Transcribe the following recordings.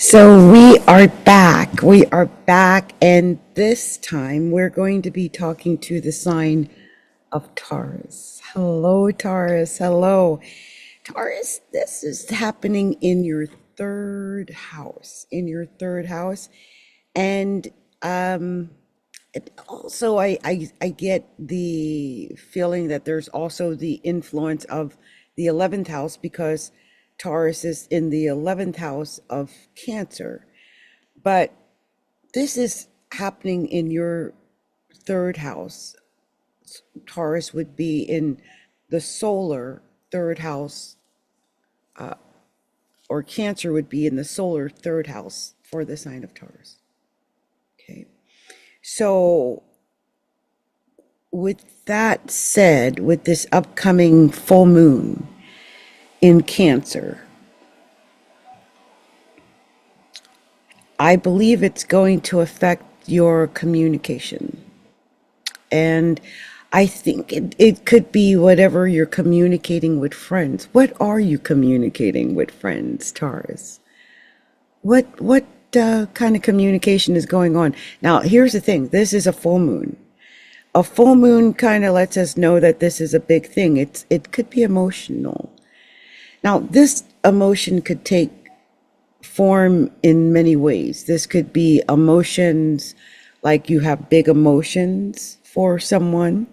So we are back. We are back, and this time we're going to be talking to the sign of Taurus. Hello, Taurus. Hello. Taurus, this is happening in your third house. In your third house. And also, I get the feeling that there's also the influence of the 11th house because Taurus is in the 11th house of Cancer. But this is happening in your third house. Taurus would be in the solar third house, or Cancer would be in the solar third house for the sign of Taurus. Okay. So, with that said, with this upcoming full moon in Cancer, I believe it's going to affect your communication. And I think it could be whatever you're communicating with friends. What are you communicating with friends, Taurus? What kind of communication is going on? Now, here's the thing. This is a full moon. A full moon kind of lets us know that this is a big thing. It could be emotional. Now, this emotion could take form in many ways. This could be emotions, like you have big emotions for someone,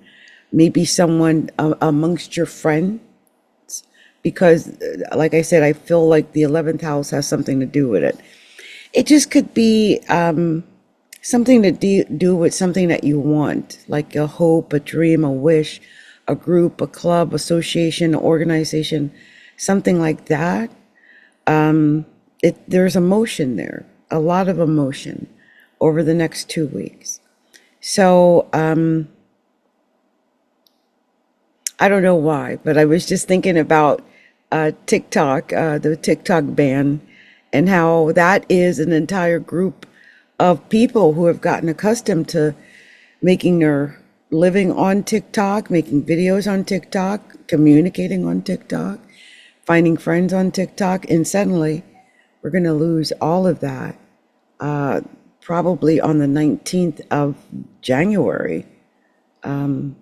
maybe someone amongst your friends, because, like I said, I feel like the 11th house has something to do with it. It just could be something to do with something that you want, like a hope, a dream, a wish, a group, a club, association, organization, something like that. There's emotion there, a lot of emotion over the next 2 weeks. So I don't know why, but I was just thinking about TikTok, the TikTok ban, and how that is an entire group of people who have gotten accustomed to making their living on TikTok, making videos on TikTok, communicating on TikTok, finding friends on TikTok, and suddenly we're going to lose all of that probably on the 19th of January. And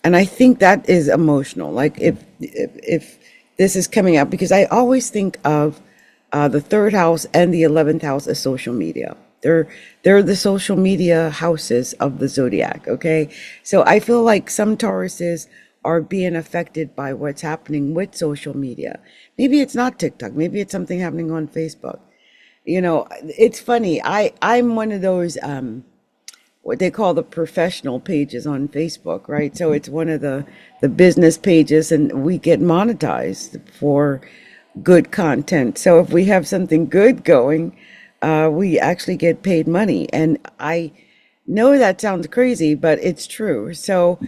I think that is emotional. Like if this is coming out, because I always think of the third house and the 11th house as social media. They're the social media houses of the zodiac. Okay, so I feel like some Tauruses are being affected by what's happening with social media. Maybe it's not TikTok. Maybe it's something happening on Facebook. It's funny. I'm one of those what they call the professional pages on Facebook, right? So it's one of the business pages, and we get monetized for good content. So if we have something good going, we actually get paid money. And I know that sounds crazy, but it's true. So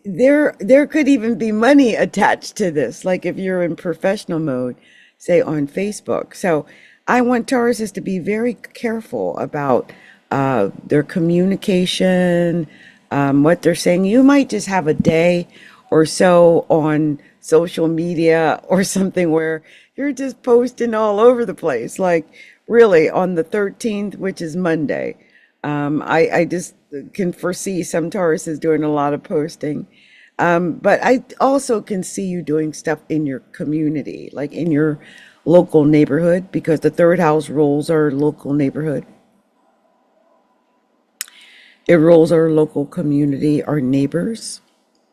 there could even be money attached to this, like if you're in professional mode, say on Facebook. So I want Tauruses to be very careful about their communication, what they're saying. You might just have a day or so on social media or something where you're just posting all over the place. Like really on the 13th, which is Monday. I just can foresee some Tauruses doing a lot of posting. But I also can see you doing stuff in your community, like in your local neighborhood, because the third house rules our local neighborhood. It rules our local community, our neighbors.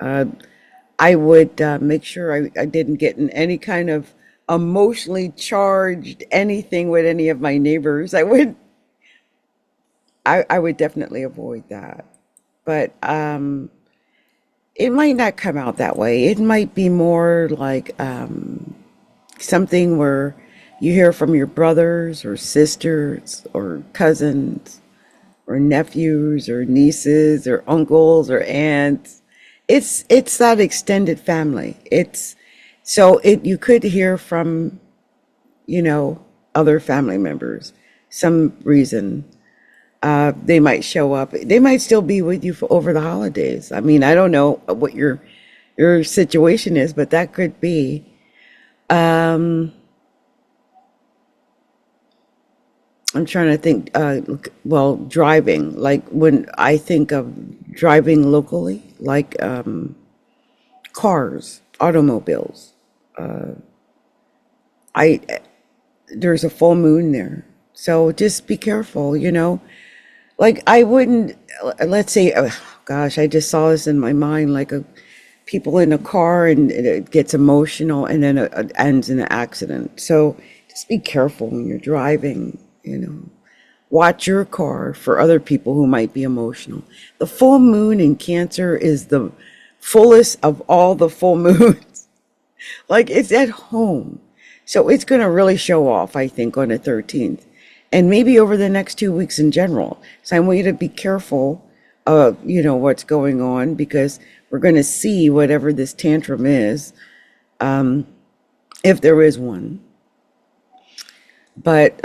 I would make sure I didn't get in any kind of emotionally charged anything with any of my neighbors. I would definitely avoid that. But it might not come out that way. It might be more like something where you hear from your brothers or sisters or cousins or nephews or nieces or uncles or aunts. It's that extended family. It's so it you could hear from, other family members. Some reason they might show up. They might still be with you for over the holidays. I mean, I don't know what your situation is, but that could be. Um, I'm trying to think, well, driving, like when I think of driving locally, like cars, automobiles. I There's a full moon there. So just be careful, Like I wouldn't, let's say, gosh, I just saw this in my mind, like people in a car and it gets emotional and then it ends in an accident. So just be careful when you're driving. Watch your car for other people who might be emotional. The full moon in Cancer is the fullest of all the full moons. Like it's at home. So it's going to really show off, I think, on the 13th. And maybe over the next 2 weeks in general. So I want you to be careful of, what's going on because we're going to see whatever this tantrum is, if there is one. But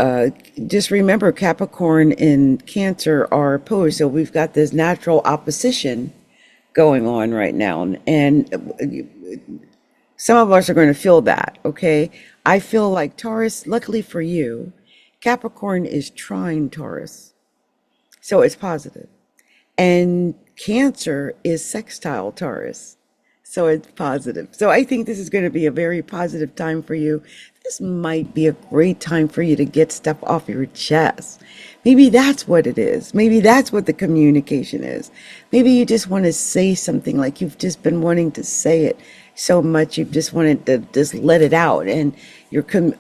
just remember, Capricorn and Cancer are opposed. So we've got this natural opposition going on right now. And some of us are going to feel that, okay? I feel like Taurus, luckily for you, Capricorn is trine Taurus. So it's positive. And Cancer is sextile Taurus. So it's positive. So I think this is going to be a very positive time for you. This might be a great time for you to get stuff off your chest. Maybe that's what it is. Maybe that's what the communication is. Maybe you just want to say something like you've just been wanting to say it so much you've just wanted to just let it out, and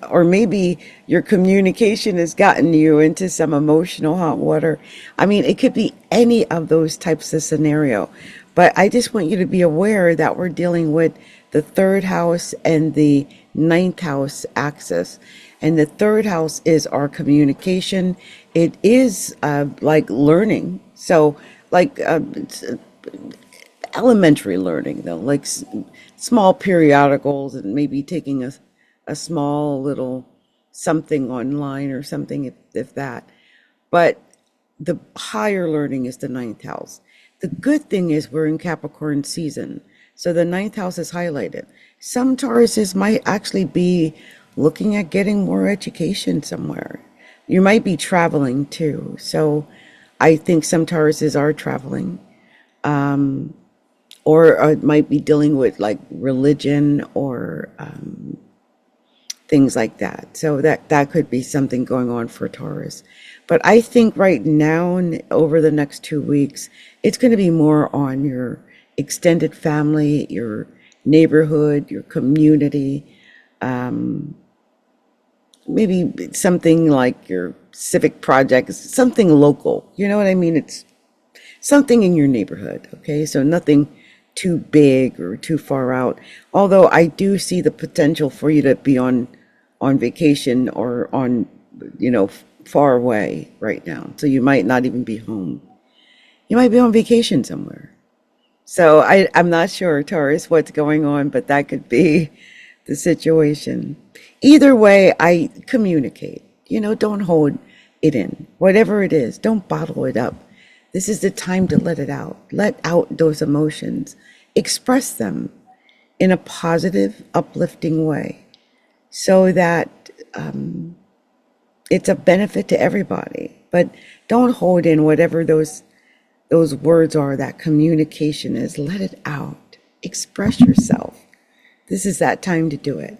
or maybe your communication has gotten you into some emotional hot water. I mean, it could be any of those types of scenario, but I just want you to be aware that we're dealing with the third house and the ninth house axis. And the third house is our communication. It is like learning. So, like it's elementary learning, though, like small periodicals and maybe taking a small little something online or something, if that. But the higher learning is the ninth house. The good thing is we're in Capricorn season. So the ninth house is highlighted. Some Tauruses might actually be looking at getting more education somewhere. You might be traveling too. So I think some Tauruses are traveling. Or might be dealing with like religion or things like that. So that could be something going on for Taurus. But I think right now, over the next 2 weeks, it's going to be more on your extended family, your neighborhood, your community, maybe something like your civic project, something local. You know what I mean? It's something in your neighborhood, okay? So nothing too big or too far out. Although I do see the potential for you to be on vacation or on, far away right now. So you might not even be home. You might be on vacation somewhere. So I'm not sure, Taurus, what's going on, but that could be the situation. Either way, I communicate. Don't hold it in. Whatever it is, don't bottle it up. This is the time to let it out. Let out those emotions. Express them in a positive, uplifting way so that it's a benefit to everybody. But don't hold in whatever those words are, that communication is. Let it out. Express yourself. This is that time to do it.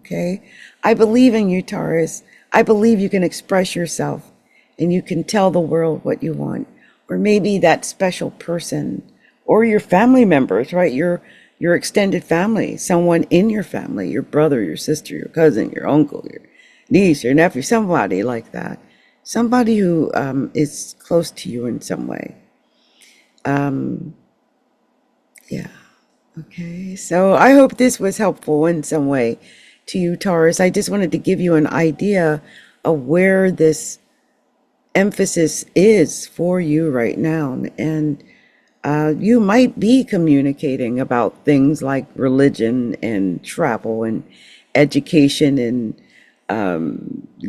Okay? I believe in you, Taurus. I believe you can express yourself and you can tell the world what you want. Or maybe that special person or your family members, right? Your extended family, someone in your family, your brother, your sister, your cousin, your uncle, your niece, your nephew, somebody like that. Somebody who is close to you in some way. Yeah. Okay. So I hope this was helpful in some way to you, Taurus. I just wanted to give you an idea of where this emphasis is for you right now. And you might be communicating about things like religion and travel and education and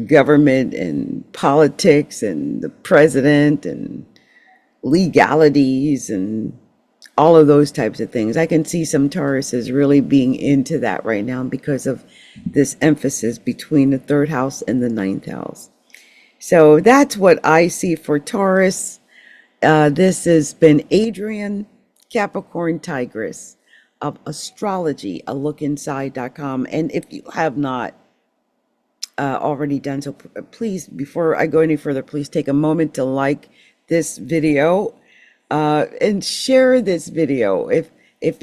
government and politics and the president and legalities and all of those types of things. I can see some Tauruses really being into that right now because of this emphasis between the third house and the ninth house. So that's what I see for Taurus. This has been Adrienne, Capricorntigress of Astrology, a lookinside.com. And if you have not already done so, please, before I go any further, please take a moment to like this video and share this video if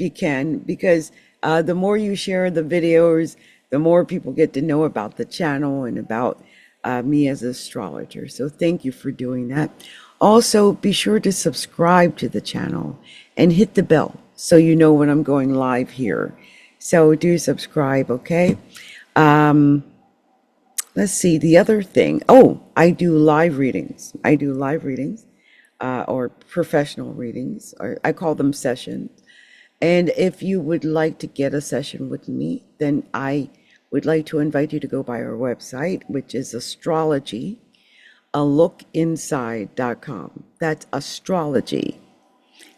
you can, because the more you share the videos, the more people get to know about the channel and about me as an astrologer. So thank you for doing that. Also, be sure to subscribe to the channel and hit the bell so you know when I'm going live here. So do subscribe, okay? Let's see, the other thing. Oh, I do live readings. I do live readings or professional readings, or I call them sessions. And if you would like to get a session with me, then I would like to invite you to go by our website, which is Astrology, a lookinside.com. That's Astrology,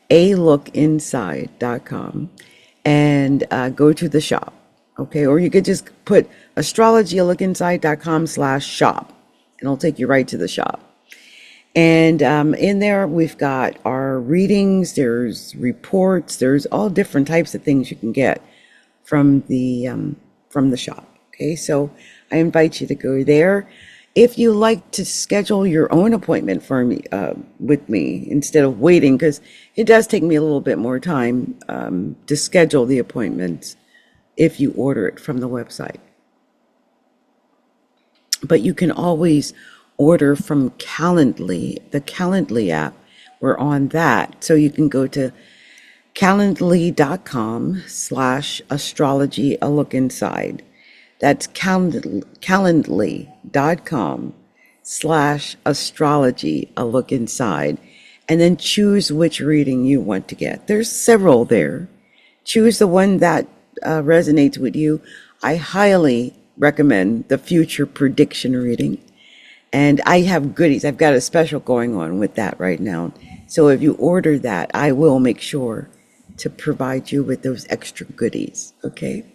a lookinside.com, and go to the shop. Okay, or you could just put astrologyaLookInside.com/shop, and it'll take you right to the shop. And in there, we've got our readings, there's reports, there's all different types of things you can get from the shop. Okay, so I invite you to go there. If you like to schedule your own appointment for me with me instead of waiting, because it does take me a little bit more time to schedule the appointments if you order it from the website. But you can always order from Calendly, the Calendly app. We're on that. So you can go to calendly.com/astrology a look inside. That's calendly.com/astrology a look inside. And then choose which reading you want to get. There's several there. Choose the one that resonates with you. I highly recommend the future prediction reading. And I have goodies. I've got a special going on with that right now. So if you order that, I will make sure to provide you with those extra goodies. Okay.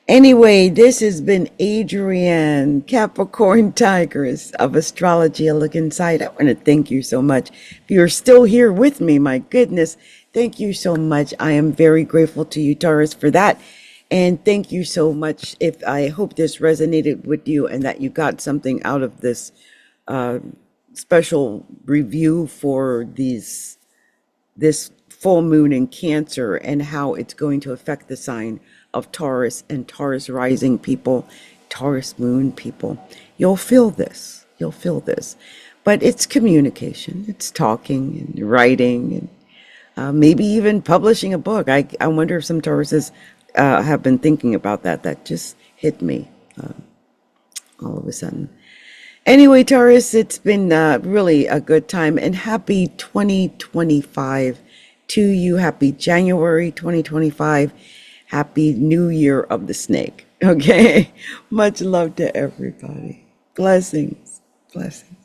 Anyway, this has been Adrienne, Capricorntigress of Astrology, a look inside. I want to thank you so much. If you're still here with me, my goodness, thank you so much. I am very grateful to you, Taurus, for that. And thank you so much. I hope this resonated with you and that you got something out of this special review for this full moon in Cancer and how it's going to affect the sign of Taurus and Taurus rising people, Taurus moon people. You'll feel this. You'll feel this. But it's communication. It's talking and writing and maybe even publishing a book. I wonder if some Tauruses have been thinking about that. That just hit me all of a sudden. Anyway, Taurus, it's been really a good time, and happy 2025 to you. Happy January 2025. Happy New Year of the Snake. Okay. Much love to everybody. Blessings. Blessings.